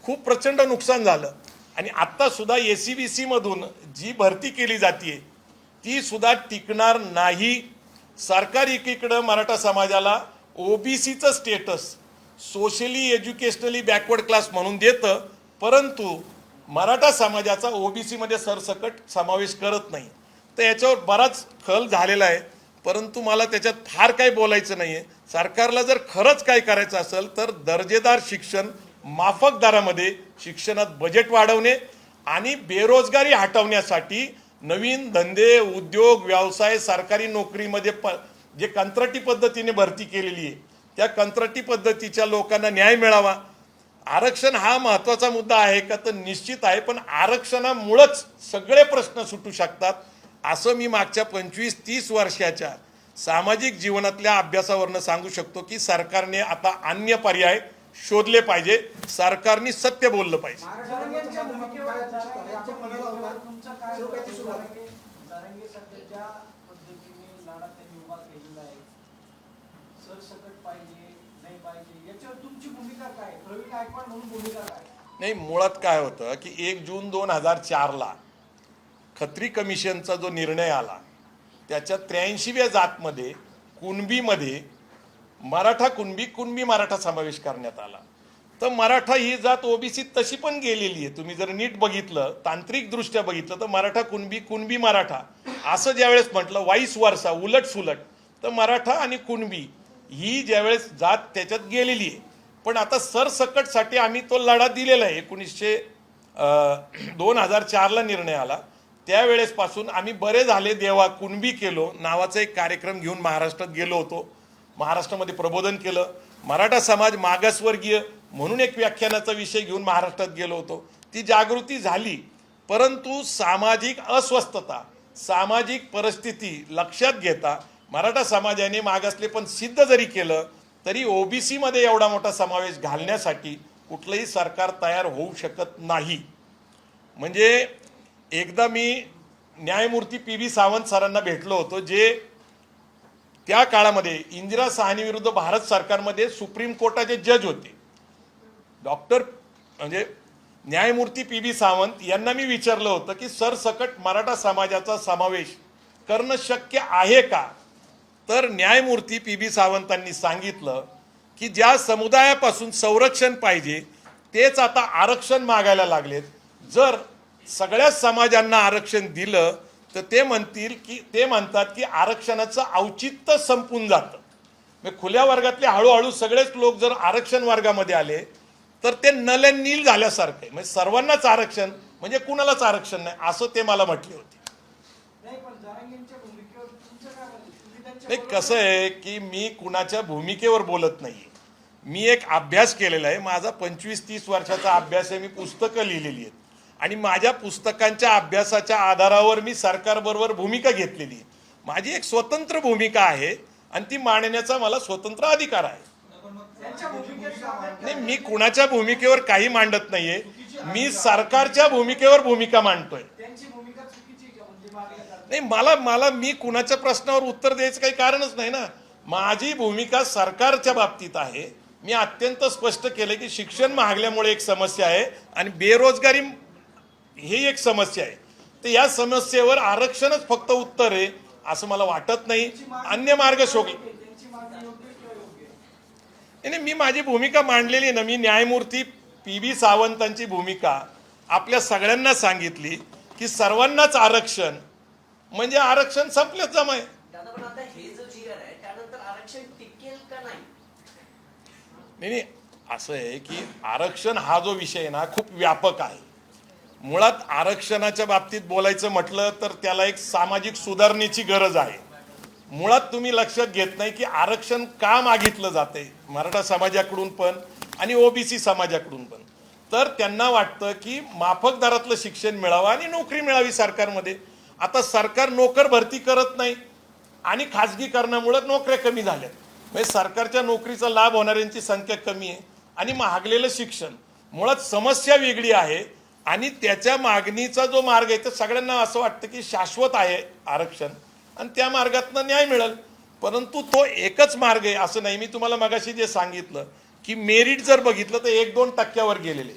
खूप प्रचंड नुकसान झालं. आणि आत्ता सुद्धा ACBC मधून जी भरती केली जाते ती सुद्धा टिकणार नाही. सरकार एकीकडं मराठा समाजाला OBCचं status socially educationally backward class म्हणून देतं, परंतु मराठा समाजाचा OBC मध्ये सरसकट समावेश करत नाही. तर याच्यावर बराच खल झालेला आहे, परंतु मला त्याच्यात फार काही बोलायचं नाही आहे. सरकारला जर खरंच काय करायचं असेल तर दर्जेदार शिक्षण माफक दरामध्ये शिक्षणात बजेट वाढवणे आणि बेरोजगारी हटवण्यासाठी नवीन धंदे उद्योग व्यवसाय सरकारी नोकरीमध्ये जे कंत्राटी पद्धतीने भरती केलेली आहे त्या कंत्राटी पद्धतीच्या लोकांना न्याय मिळावा. आरक्षण हा महत्त्वाचा मुद्दा आहे का तर निश्चित आहे, पण आरक्षणामुळेच सगळे प्रश्न सुटू शकतात असं मी मागच्या 25-30 वर्षाच्या सामाजिक जीवनातल्या अभ्यासावरनं सांगू शकतो की सरकारने आता अन्य पर्याय शोधले पाहिजे. सरकारने सत्य बोललं पाहिजे. पाहिजे नाही पाहिजे याच्यावर तुमची भूमिका काय, प्रवीण गायकवाड म्हणून भूमिका काय? नाही, मुळात काय होतं की 1 जून 2004ला खत्री कमिशनचा जो निर्णय आला त्याच्या 83व्या जातमध्ये कुणबीमध्ये मराठा कुणबी मराठा समावेश करण्यात आला. तर मराठा ही जात ओबीसी तशी पण गेलेली आहे. तुम्ही जर नीट बघितलं, तांत्रिकदृष्ट्या बघितलं तर मराठा कुणबी मराठा असं ज्यावेळेस म्हटलं वाईस वर्षा उलट सुलट, तर मराठा आणि कुणबी ही ज्यावेळेस जात त्याच्यात गेलेली आहे. पण आता सरसकटसाठी आम्ही तो लढा दिलेला आहे. 2004ला निर्णय आला त्यावेळेसपासून आम्ही बरे झाले देवा कुणबी केलो नावाचा एक कार्यक्रम घेऊन महाराष्ट्रात गेलो होतो. महाराष्ट्रामध्ये प्रबोधन केलं. मराठा समाज मागासवर्गीय म्हणून एक व्याख्यानाचा विषय घेऊन महाराष्ट्रात गेलो होतो. ती जागृती झाली, परंतु सामाजिक अस्वस्थता सामाजिक परिस्थिती लक्षात घेता मराठा समाजाने मागासले पण सिद्ध जरी केलं तरी ओबीसीमध्ये एवढा मोठा समावेश घालण्यासाठी कुठलंही सरकार तयार होऊ शकत नाही. म्हणजे एकदा मी न्यायमूर्ती PB सावंत सरांना भेटलो होतो, जे त्या काळामध्ये इंदिरा साहनी विरुद्ध भारत सरकारमध्ये सुप्रीम कोर्टाचे जज होते. म्हणजे न्यायमूर्ती PB सावंत यांना मी विचारलं होतं की सरसकट मराठा समाजाचा समावेश करणं शक्य आहे का? तर न्यायमूर्ती PB सावंतांनी सांगितलं की ज्या समुदायापासून संरक्षण पाहिजे तेच आता आरक्षण मागायला लागलेत. जर सगळ्या समाजांना आरक्षण दिलं तर ते म्हणतात की आरक्षणाचं औचित्य संपून जातं. म्हणजे खुल्या वर्गातले हळूहळू सगळेच लोक जर आरक्षण वर्गामध्ये आले तर ते नल अँड नील झाल्यासारखं आहे. म्हणजे सर्वांनाच आरक्षण म्हणजे कुणालाच आरक्षण नाही असं ते मला म्हटले होते. नाही, पण जरांगेंच्या भूमिकेवर तुमचं काय म्हणणं? तुम्ही त्यांच्या नाही, कसं आहे की मी कुणाच्या भूमिकेवर बोलत नाही. मी एक अभ्यास केलेला आहे. माझा 25-30 वर्षाचा अभ्यास आहे. मी पुस्तकं लिहिलेली आहेत आणि माझ्या पुस्तकांच्या अभ्यासाच्या आधारावर मी सरकारबरोबर भूमिका घेतलेली आहे. माझी एक स्वतंत्र भूमिका आहे आणि ती मांडण्याचा मला स्वतंत्र अधिकार आहे. त्यांच्या भूमिकेत नाही, मी कुणाच्या भूमिकेवर काही मांडत नाहीये. मी सरकारच्या भूमिकेवर भूमिका मांडतोय. त्यांची भूमिका चुकीची आहे का म्हणजे मागल्या जातात? नाही, मला मी कुणाच्या प्रश्नावर उत्तर द्यायचं काही कारणच नाही ना. माझी भूमिका सरकारच्या बाबतीत आहे. मी अत्यंत स्पष्ट केलं की शिक्षण महागल्यामुळे एक समस्या आहे आणि बेरोजगारी ही एक समस्या आहे. तर या समस्येवर आरक्षणच फक्त उत्तर आहे असं मला वाटत नाही. अन्य मार्ग शोधले. त्यांची मागणी योग्य आहे किंवा योग्य आहे? नाही, मी माझी भूमिका मांडलेली आहे ना. मी न्यायमूर्ती PB सावंतांची भूमिका आपल्या सगळ्यांना सांगितली की सर्वांनाच आरक्षण म्हणजे आरक्षण संपलेच जमाय. दादा, पण आता हे जो GR आहे त्यानंतर आरक्षण टिकेल का नाही? नाही, असं आहे की आरक्षण हा जो विषय आहे ना खूप व्यापक आहे. मुळात आरक्षणाच्या बाबतीत बोलायचं म्हटलं तर त्याला एक सामाजिक सुधारणेची गरज आहे. मुळात तुम्ही लक्षात घेत नाही की आरक्षण का मागितलं जातंय मराठा समाजाकडून पण आणि ओबीसी समाजाकडून पण. तर त्यांना वाटतं की माफक दरातलं शिक्षण मिळावं आणि नोकरी मिळावी सरकारमध्ये. आता सरकार नोकर भरती करत नाही आणि खाजगीकरणामुळे नोकऱ्या कमी झाल्यात. म्हणजे सरकारच्या नोकरीचा लाभ होणाऱ्यांची संख्या कमी आहे आणि महागलेलं शिक्षण. मुळात समस्या वेगळी आहे आणि त्याच्या मागणीचा जो मार्ग आहे तर सगळ्यांना असं वाटतं की शाश्वत आहे आरक्षण आणि त्या मार्गातनं न्याय मिळेल. परंतु तो एकच मार्ग आहे असं नाही. मी तुम्हाला मगाशी जे सांगितलं की मेरिट जर बघितलं तर 1-2% गेलेले.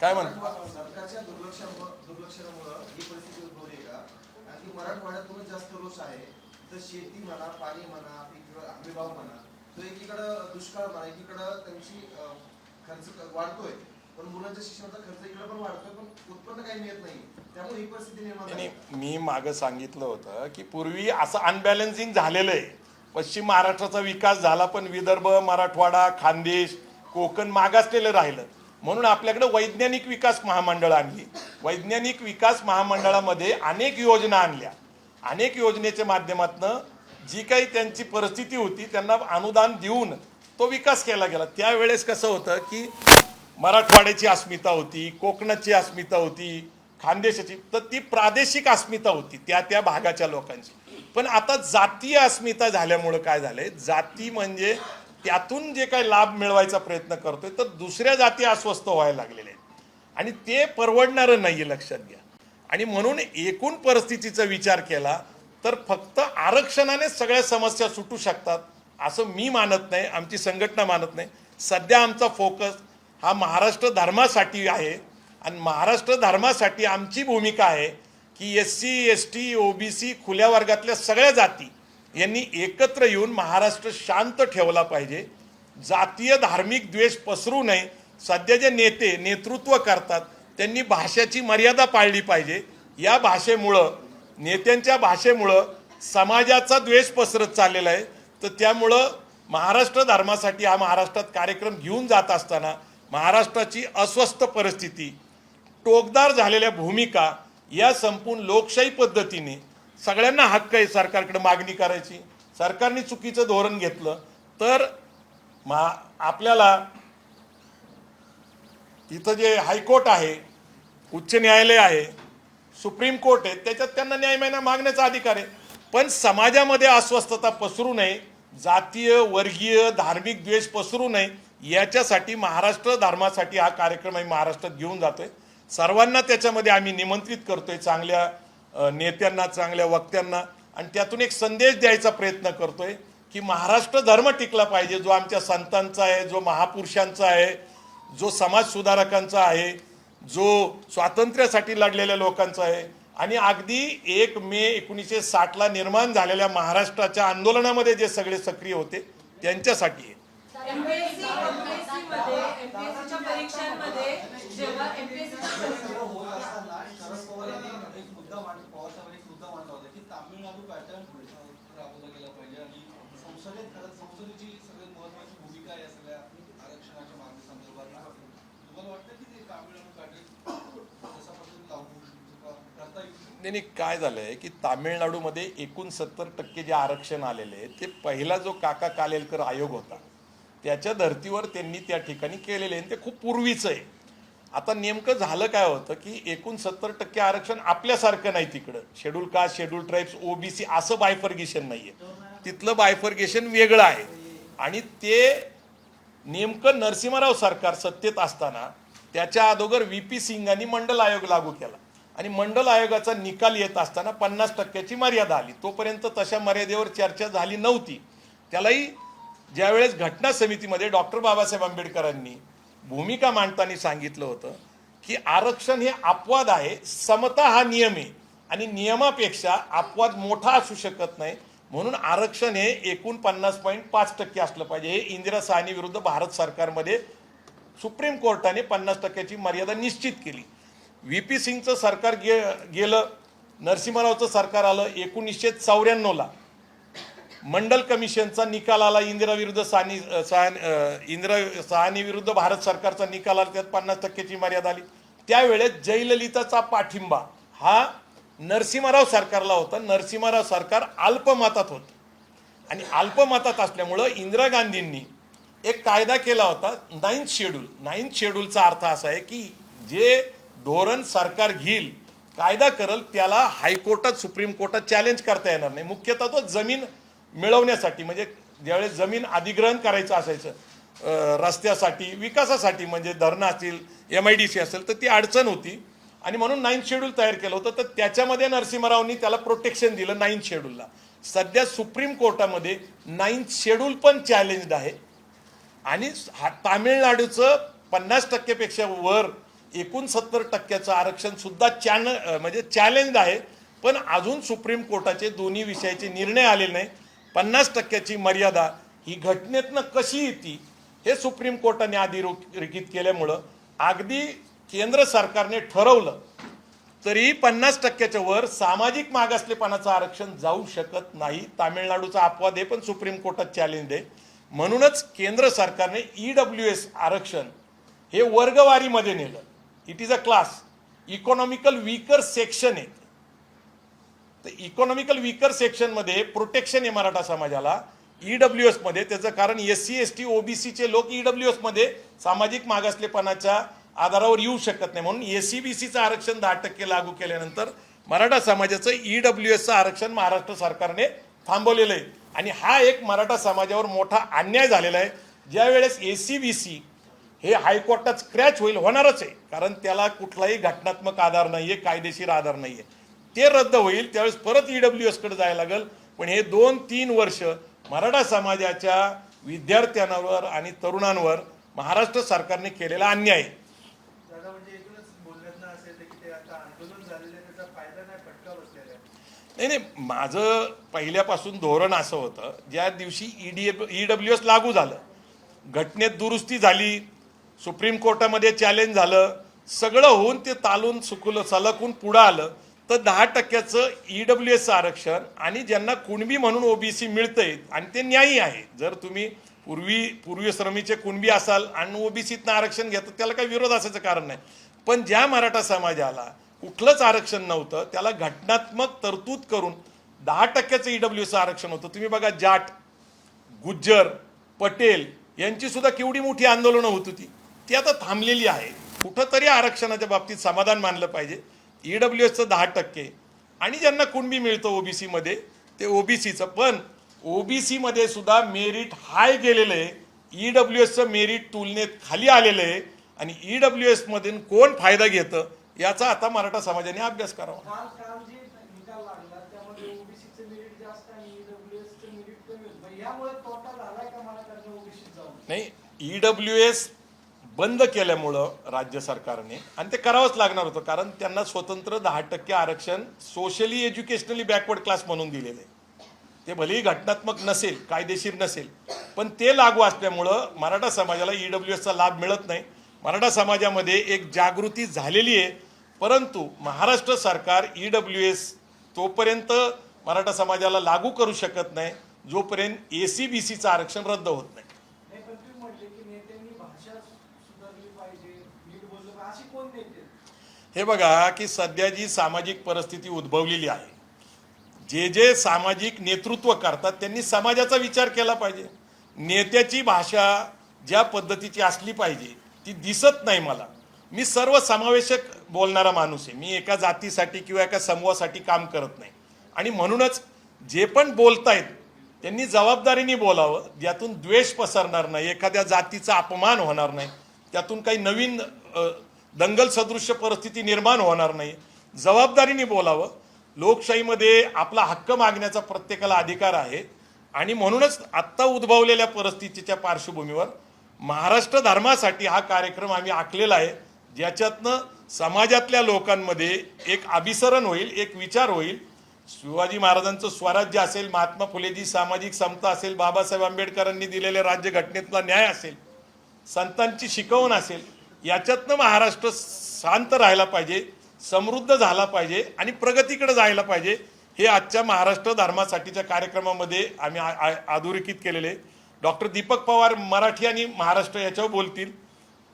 काय म्हणतो? सरकारच्या दुर्लक्षणामुळे ही परिस्थिती उद्भवली का? कारण की मराठवाड्यातूनच जास्त रोष आहे. तर शेती म्हणा, पाणी म्हणा, हमीभाव म्हणा, तो एकीकडं दुष्काळ म्हणा, एकीकडं त्यांची खर्च वाढतोय, पण मुलांच्या शिक्षणाचा खर्च इकडे पण वाढतोय, पण उत्पन्न काही मिळत नाही. त्यामुळे ही परिस्थिती निर्माण झाली. मी मागं सांगितलं होतं की पूर्वी असं अनबॅलन्सिंग झालेलं आहे. पश्चिम महाराष्ट्राचा विकास झाला पण विदर्भ, मराठवाडा, खानदेश, कोकण मागासलेलं राहिलं. म्हणून आपल्याकडे वैज्ञानिक विकास महामंडळ आणली. वैज्ञानिक विकास महामंडळामध्ये अनेक योजना आणल्या. अनेक योजनेच्या माध्यमातून जी काही त्यांची परिस्थिती होती त्यांना अनुदान देऊन तो विकास केला गेला. त्यावेळेस कसं होतं की मराठवाड्याची अस्मिता होती, कोकणाची अस्मिता होती, खानदेशाची, तर ती प्रादेशिक अस्मिता होती त्या भागाच्या लोकांची. पण आता जातीय अस्मिता झाल्यामुळं काय झालंय, जाती म्हणजे त्यातून जे काही लाभ मिळवायचा प्रयत्न करतोय तर दुसऱ्या जाती अस्वस्थ व्हायला लागलेल्या आहेत आणि ते परवडणारं नाही आहे. लक्षात घ्या. आणि म्हणून एकूण परिस्थितीचा विचार केला तर फक्त आरक्षणाने सगळ्या समस्या सुटू शकतात असं मी मानत नाही, आमची संघटना मानत नाही. सध्या आमचा फोकस हा महाराष्ट्र धर्मासाठी आहे आणि महाराष्ट्र धर्मासाठी आमची भूमिका आहे की SC ST OBC खुल्या वर्गातल्या सगळ्या जाती यांनी एकत्र येऊन महाराष्ट्र शांत ठेवला पाहिजे. जातीय धार्मिक द्वेष पसरू नये. सध्या जे नेतृत्व करतात त्यांनी भाषेची मर्यादा पाळली पाहिजे. या भाषेमुळं, नेत्यांच्या भाषेमुळं समाजाचा द्वेष पसरत चाललेला आहे. तर त्यामुळं महाराष्ट्र धर्मासाठी हा महाराष्ट्रात कार्यक्रम घेऊन जात असताना महाराष्ट्राची अस्वस्थ परिस्थिती, टोकदार झालेल्या भूमिका या संपूर्ण लोकशाही पद्धतीने सगळ्यांना हक्क आहे सरकारकडे मागणी करायची. सरकारने चुकीचं धोरण घेतलं तर आपल्याला इथं जे हायकोर्ट आहे, उच्च न्यायालय आहे, सुप्रीम कोर्ट आहे, त्याच्यात त्यांना न्याय मागण्याचा अधिकार आहे. पण समाजामध्ये अस्वस्थता पसरू नये, जातीय वर्गीय धार्मिक द्वेष पसरू नये, याच्यासाठी महाराष्ट्र धर्मासाठी हा कार्यक्रम आम्ही महाराष्ट्रात घेऊन जातोय. सर्वांना त्याच्यामध्ये आम्ही निमंत्रित करतोय, चांगल्या नेत्यांना, चांगल्या वक्त्यांना, आणि त्यातून एक संदेश द्यायचा प्रयत्न करतोय की महाराष्ट्र धर्म टिकला पाहिजे, जो आमच्या संतांचा आहे, जो महापुरुषांचा आहे, जो समाज सुधारकांचा आहे, जो स्वातंत्र्यासाठी लढलेल्या लोकांचा आहे. आणि अगदी 1 मे 1960ला निर्माण झालेल्या महाराष्ट्राच्या आंदोलनामध्ये जे सगळे सक्रिय होते त्यांच्यासाठी आहे. एमपीएससीच्या परीक्षांमध्ये जेव्हा सगळं होत असताना शरद पवार यांनी एक मुद्दा पवार साहेबांनी एक मुद्दा मांडला होता की तामिळनाडू पॅटर्न राबवला गेला पाहिजे आणि संसदेची सगळ्यात महत्वाची भूमिका आहे या सगळ्या आरक्षणाच्या मागणी संदर्भात. तुम्हाला वाटतं की ते तामिळनाडू पॅटर्न जसा पद्धतीने लागू करता येईल? नाही, काय झालंय की तामिळनाडूमध्ये 69% जे आरक्षण आलेले आहे ते पहिला जो काका कालेलकर आयोग होता त्याच्या धर्तीवर त्यांनी त्या ठिकाणी केलेले आहे. ते खूप पूर्वीचं आहे. आता नेमकं झालं काय होतं की 69% आरक्षण आपल्यासारखं नाही. तिकडं schedule caste, schedule tribes, OBC असं बायफर्गेशन नाहीये. तिथलं बायफर्गेशन वेगळं आहे. आणि ते नेमकं नरसिंहराव सरकार सत्तेत असताना त्याच्या अगोदर VP सिंगांनी मंडल आयोग लागू केला आणि मंडल आयोगाचा निकाल येत असताना 50%ची मर्यादा आली. तोपर्यंत तशा मर्यादेवर चर्चा झाली नव्हती. त्यालाही ज्यावेळेस घटना समितीमध्ये डॉक्टर बाबासाहेब आंबेडकरांनी भूमिका मांडताना सांगितलं होतं की आरक्षण हे अपवाद आहे, समता हा नियम आहे आणि नियमापेक्षा अपवाद मोठा असू शकत नाही, म्हणून आरक्षण हे एकूण 50.5% असलं पाहिजे. हे इंदिरा साहनी विरुद्ध भारत सरकारमध्ये सुप्रीम कोर्टाने 50%ची मर्यादा निश्चित केली. VP सिंगचं सरकार गेलं, नरसिंहरावचं सरकार आलं. 1994ला मंडल कमिशनचा निकाल आला, इंदिरा साहनी विरुद्ध भारत सरकारचा निकाल आला, त्यात 50%ची मर्यादा आली. त्यावेळेस जयललिताचा पाठिंबा हा नरसिंहराव सरकारला होता. नरसिंहराव सरकार अल्पमतात होतं आणि अल्पमतात असल्यामुळं इंदिरा गांधींनी एक कायदा केला होता 9th शेड्यूल. 9th शेड्यूलचा अर्थ असा आहे की जे धोरण सरकार घेईल, कायदा करेल, त्याला हायकोर्टात, सुप्रीम कोर्टात चॅलेंज करता येणार नाही. मुख्यतः तो जमीन मिळवण्यासाठी, म्हणजे ज्यावेळेस जमीन अधिग्रहण करायचं असायचं रस्त्यासाठी, विकासासाठी, म्हणजे धरणं असतील, MIDC असेल, तर ती अडचण होती आणि म्हणून 9th शेड्यूल तयार केलं होतं. तर त्याच्यामध्ये नरसिंहरावनी त्याला प्रोटेक्शन दिलं 9th शेड्यूलला. सध्या सुप्रीम कोर्टामध्ये 9th शेड्यूल पण चॅलेंज्ड आहे आणि तामिळनाडूचं 50%पेक्षा वर 69% आरक्षण सुद्धा म्हणजे चॅलेंज आहे. पण अजून सुप्रीम कोर्टाचे दोन्ही विषयाचे निर्णय आलेले नाही. 50%ची मर्यादा ही घटनेतनं कशी येते हे सुप्रीम कोर्टाने अधोरेखित केल्यामुळं अगदी केंद्र सरकारने ठरवलं तरी 50%च्या वर सामाजिक मागासलेपणाचं आरक्षण जाऊ शकत नाही. तामिळनाडूचा अपवाद आहे पण सुप्रीम कोर्टात चॅलेंज आहे. म्हणूनच केंद्र सरकारने EWS आरक्षण हे वर्गवारीमध्ये नेलं. It is a class. Economical weaker section आहे. तर इकॉनॉमिकल वीकर सेक्शनमध्ये प्रोटेक्शन आहे मराठा समाजाला EWS मध्ये. त्याचं कारण SC ST OBCचे लोक EWS मध्ये सामाजिक मागासलेपणाच्या आधारावर येऊ शकत नाही. म्हणून SC-BCचं आरक्षण 10% लागू केल्यानंतर मराठा समाजाचं EWSचं आरक्षण महाराष्ट्र सरकारने थांबवलेलं आहे. आणि हा एक मराठा समाजावर मोठा अन्याय झालेला आहे. ज्या वेळेस SC-BC हे हायकोर्टात स्क्रॅच होईल, होणारच आहे, कारण त्याला कुठलाही घटनात्मक आधार नाही आहे, कायदेशीर आधार नाही आहे. ते रद्द होईल त्यावेळेस परत EWS कडे जायला लागेल. पण हे 2-3 वर्ष मराठा समाजाच्या विद्यार्थ्यांवर आणि तरुणांवर महाराष्ट्र सरकारने केलेला अन्याय आहे. दादा म्हणजे एकूणच बोलण्यातनं असं येतं की ते आता आंदोलन झालेलं आहे, त्याचा फायदा नाही, फटका बसलेला आहे. नाही, माझं पहिल्यापासून धोरण असं होतं, ज्या दिवशी EWS लागू झालं, घटनेत दुरुस्ती झाली, सुप्रीम कोर्टामध्ये चॅलेंज झालं, सगळं होऊन ते तालून सुकून सलकून पुढं आलं, तर 10% EWS आरक्षण आणि ज्यांना कुणबी म्हणून OBC मिळतंय आणि ते न्यायी आहे. जर तुम्ही पूर्वी श्रमीचे कुणबी असाल आणि OBCतनं आरक्षण घेतं त्याला काही विरोध असायचं कारण नाही. पण ज्या मराठा समाजाला कुठलंच आरक्षण नव्हतं त्याला घटनात्मक तरतूद करून 10% EWS आरक्षण होतं. तुम्ही बघा, जाट, गुज्जर, पटेल यांची सुद्धा केवढी मोठी आंदोलनं होत होती, ती आता थांबलेली आहे. कुठंतरी आरक्षणाच्या बाबतीत समाधान मानलं पाहिजे. EWSचं 10% आणि ज्यांना कुणबी मिळतं OBC मध्ये ते OBCचं, पण OBC मध्ये सुद्धा मेरिट हाय गेलेलं आहे, EWSचं मेरिट तुलनेत खाली आलेलं आहे आणि EWS मधून कोण फायदा घेतं याचा आता मराठा समाजाने अभ्यास करावा. काल जे निकाल लागला त्यामध्ये ओबीसीचं मेरिट जास्त आणि EWSचं मेरिट कमी होतं. यामुळे तोटा झालाय का मराठ्यांना ओबीसी जाऊन? नाही, EWS बंद केल्यामुळं राज्य सरकारने, आणि ते करावंच लागणार होतं, कारण त्यांना स्वतंत्र 10% आरक्षण सोशली एज्युकेशनली बॅकवर्ड क्लास म्हणून दिलेलं आहे. ते भलेही घटनात्मक नसेल, कायदेशीर नसेल, पण ते लागू असल्यामुळं मराठा समाजाला EWSचा लाभ मिळत नाही. मराठा समाजामध्ये एक जागृती झालेली आहे, परंतु महाराष्ट्र सरकार EWS तोपर्यंत मराठा समाजाला लागू करू शकत नाही जोपर्यंत ACBCचं आरक्षण रद्द होत नाही. नाही, पण तुम्ही म्हटले की नेत्यांनी भाषा सुधारली पाहिजे, नीट बोललं पाहिजे, अशी कोण नेते? हे बघा की सध्या जी सामाजिक परिस्थिती उद्भवलेली आहे, जे सामाजिक नेतृत्व करतात त्यांनी समाजाचा विचार केला पाहिजे. नेत्याची भाषा ज्या पद्धतीची असली पाहिजे ती दिसत नाही मला. मी सर्वसमावेशक बोलणारा माणूस आहे, मी एका जातीसाठी किंवा एका समूहासाठी काम करत नाही. आणि म्हणूनच जे पण बोलतायत त्यांनी जबाबदारीने बोलावं, ज्यातून द्वेष पसरणार नाही, एखाद्या जातीचा अपमान होणार नाही, त्यातून काही नवीन दंगल सदृश्य परिस्थिती निर्माण होणार नाही. जबाबदारीने बोलावं. लोकशाहीमध्ये आपला हक्क मागण्याचा प्रत्येकाला अधिकार आहे आणि म्हणूनच आत्ता उद्भवलेल्या परिस्थितीच्या पार्श्वभूमीवर महाराष्ट्र धर्मासाठी हा कार्यक्रम आम्ही आखलेला आहे, ज्याच्यातनं समाजातल्या लोकांमध्ये एक अभिसरण होईल, एक विचार होईल. शिवाजी महाराजांचं स्वराज्य असेल, महात्मा फुलेजी सामाजिक समता असेल, बाबासाहेब आंबेडकरांनी दिलेल्या राज्यघटनेतला न्याय असेल, संतांची शिकवण असेल, याच्यातनं महाराष्ट्र शांत राहायला पाहिजे, समृद्ध झाला पाहिजे आणि प्रगतीकडे जायला पाहिजे. हे आजच्या महाराष्ट्र धर्मासाठीच्या कार्यक्रमामध्ये आम्ही अधोरेखित केलेले. डॉक्टर दीपक पवार मराठी आणि महाराष्ट्र याच्यावर बोलतील.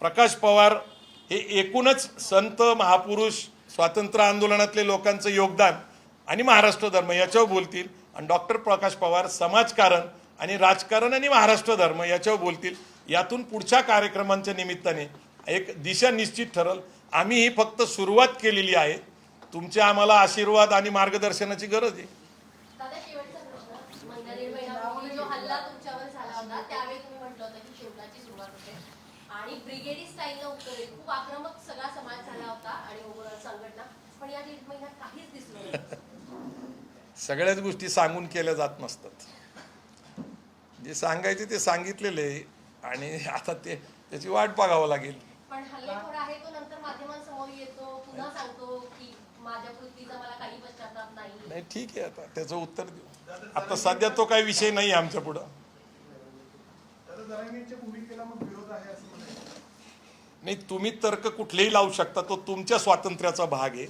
प्रकाश पवार हे एकूणच संत महापुरुष, स्वातंत्र्य आंदोलनातले लोकांचं योगदान आणि महाराष्ट्र धर्म याच्यावर बोलतील. आणि डॉक्टर प्रकाश पवार समाजकारण आणि राजकारण आणि महाराष्ट्र धर्म याच्यावर बोलतील. यातून पुढच्या कार्यक्रमांच्या निमित्ताने एक दिशा निश्चित ठरल. आम्ही ही फक्त सुरुवात केलेली आहे. तुमचे आम्हाला आशीर्वाद आणि मार्गदर्शनाची गरज आहे. दादा, शेवटचा प्रश्न. महिना 1.5 महिन्यापूर्वी जो हल्ला तुमच्यावर झाला होता त्यावेळी तुम्ही म्हटलं होतं की शेवटाची सुरुवात होते आणि ब्रिगेडी स्टाईलनं उत्तर देत खूप आक्रमक सगळा समाज झाला होता आणि ओव्हरऑल संघटना, पण या 1.5 महिन्यात काहीच दिसलं नाही. सगळ्याच गोष्टी सांगून केल्या जात नसतात. जे सांगायचे ते सांगितलेले आणि आता त्याची वाट बघावं लागेल. पण हल्लेखोर आहे तो नंतर माध्यमांसमोर येतो, पुन्हा सांगतो की माझ्या कृतीचा मला काही पश्चाताप नाही. नाही, ठीक आहे, आता त्याचं उत्तर देऊ. आता सध्या तो काही विषय नाही आमच्या पुढं. दादा, जरांगेंच्या भूमिकेला मग विरोध आहे असं म्हणायचं? नाही, तुम्ही तर्क कुठलेही लावू शकता, तो तुमच्या स्वातंत्र्याचा भाग आहे.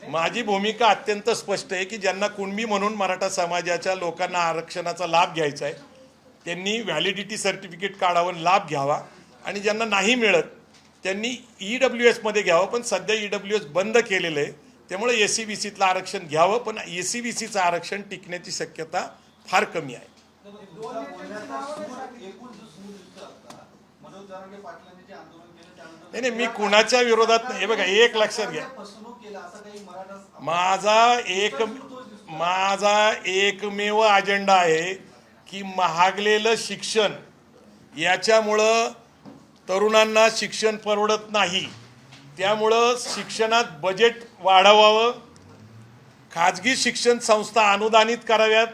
माझी भूमिका अत्यंत स्पष्ट आहे की ज्यांना कुणबी म्हणून मराठा समाजाच्या लोकांना आरक्षणाचा लाभ घ्यायचा आहे त्यांनी व्हॅलिडिटी सर्टिफिकेट काढावं, लाभ घ्यावा. आणि ज्यांना नाही मिळत त्यांनी EWS मध्ये घ्यावं. पण सध्या EWS बंद केलेलं आहे, त्यामुळे ACBCतलं आरक्षण घ्यावं. पण ACBCचं आरक्षण टिकण्याची शक्यता फार कमी आहे. मनोज जरांगे पाटलांनी जे आंदोलन केलं त्यानंतर नाही, मी कुणाच्या विरोधात नाही. हे बघा, एक लक्षात घ्या, फसवणूक केलं असं काही मराठा माझा एकमेव अजेंडा आहे की महागलेलं शिक्षण याच्यामुळं तरुणांना शिक्षण परवडत नाही, त्यामुळं शिक्षणात बजेट वाढवावं, खाजगी शिक्षण संस्था अनुदानित कराव्यात,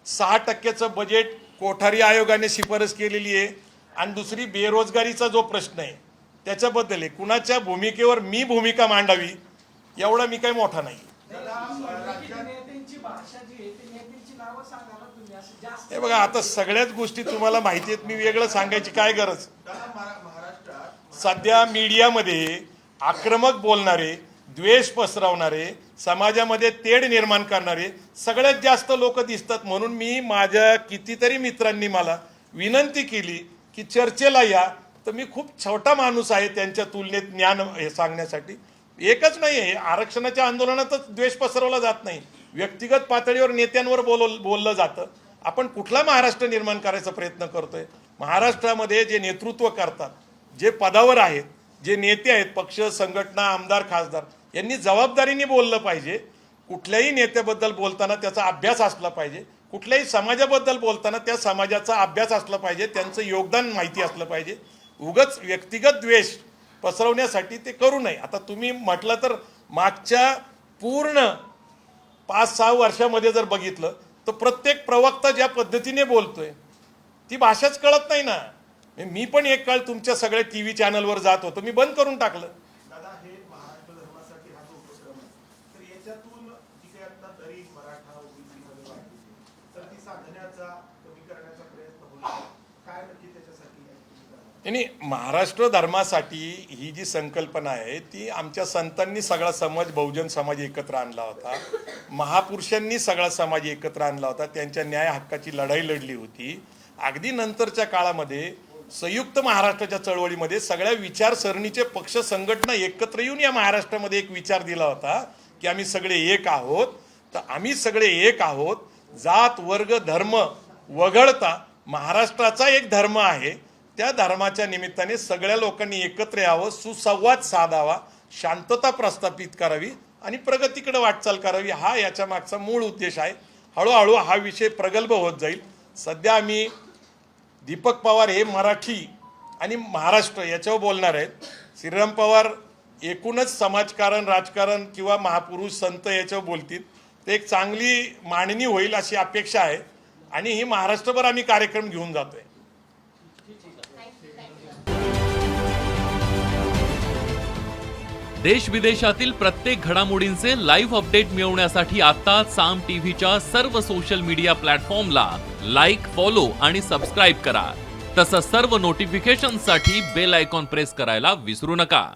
6% बजेट कोठारी आयोगाने शिफारस केलेली आहे. आणि दुसरी बेरोजगारीचा जो प्रश्न आहे त्याच्याबद्दल आहे. कुणाच्या भूमिकेवर मी भूमिका मांडावी एवढा मी काही मोठा नाही. नेत्यांची भाषा जी आहे ती नेत्यांची नावं सांगा ना तुम्ही, असं जास्त हे बघा, आता सगळ्याच गोष्टी तुम्हाला माहिती आहेत, मी वेगळं सांगायची काय गरज. महाराष्ट्रात सध्या मीडियामध्ये आक्रमक बोलणारे, द्वेष पसरवणारे, समाजामध्ये तेढ निर्माण करणारे सगळ्यात जास्त लोक दिसतात. म्हणून मी माझ्या कितीतरी मित्रांनी मला विनंती केली की चर्चेला या. तर मी खूप छोटा माणूस आहे त्यांच्या तुलनेत ज्ञान हे सांगण्यासाठी. एकच नाही आहे, आरक्षणाच्या आंदोलनातच द्वेष पसरवला जात नाही, व्यक्तिगत पातळीवर नेत्यांवर बोललं जातं. आपण कुठला महाराष्ट्र निर्माण करायचा प्रयत्न करतोय? महाराष्ट्रामध्ये जे नेतृत्व करतात, जे पदावर आहेत, जे नेते आहेत, पक्ष, संघटना, आमदार, खासदार, यांनी जबाबदारीने बोललं पाहिजे. कुठल्याही नेत्याबद्दल बोलताना त्याचा अभ्यास असला पाहिजे. कुठल्याही समाजाबद्दल बोलताना त्या समाजाचा अभ्यास असला पाहिजे, त्यांचं योगदान माहिती असलं पाहिजे. उगाच व्यक्तिगत द्वेष पसरवण्यासाठी ते करू नये. आता तुम्ही म्हटलं तर मागच्या पूर्ण 5-6 वर्षामध्ये जर बघितलं तर प्रत्येक प्रवक्ता ज्या पद्धतीने बोलतोय ती भाषाच कळत नाही ना. मी पण एक काळ तुमच्या सगळ्या TV चॅनलवर जात होतो, मी बंद करून टाकलं. दादा, हे महाराष्ट्र धर्मासाठी हा जो उपक्रम आहे, तर याच्यातून जी काही आता तरी मराठा ओबीसी मध्ये वाढली तर ती साधण्याचा, कमी करण्याचा प्रयत्न होईल. काय नक्की त्याच्यासाठी आणि महाराष्ट्र धर्मासाठी ही जी संकल्पना आहे ती आमच्या संतांनी सगळा समाज, बहुजन समाज एकत्र आणला होता. महापुरुषांनी सगळा समाज एकत्र आणला होता, त्यांच्या न्याय हक्काची लढाई लढली होती. अगदी नंतरच्या काळामध्ये संयुक्त महाराष्ट्राच्या चळवळीमध्ये सगळ्या विचारसरणीचे पक्ष, संघटना एकत्र येऊन या महाराष्ट्रामध्ये एक विचार दिला होता की आम्ही सगळे एक आहोत. तर आम्ही सगळे एक आहोत, जात, वर्ग, धर्म वगळता महाराष्ट्राचा एक धर्म आहे. त्या धर्माच्या निमित्ताने सगळ्या लोकांनी एकत्र यावं, सुसंवाद साधावा, शांतता प्रस्थापित करावी आणि प्रगतीकडे वाटचाल करावी, हा याच्या मागचा मूळ उद्देश आहे. हळूहळू हा विषय प्रगल्भ होत जाईल. सध्या आम्ही दीपक पवार हे मराठी आणि महाराष्ट्र याच्यावर बोलणार आहेत. श्रीराम पवार एकूणच समाजकारण, राजकारण किंवा महापुरुष, संत याच्यावर बोलतील. ते एक चांगली मांडणी होईल अशी अपेक्षा आहे आणि ही महाराष्ट्रभर आम्ही कार्यक्रम घेऊन जातोय. देश विदेशातील प्रत्येक घडामोडींचे लाईव्ह अपडेट मिळवण्यासाठी आता साम टीव्हीच्या सर्व सोशल मीडिया प्लॅटफॉर्मला लाईक, फॉलो आणि सबस्क्राईब करा. तसंच सर्व नोटिफिकेशनसाठी बेल आयकॉन प्रेस करायला विसरू नका.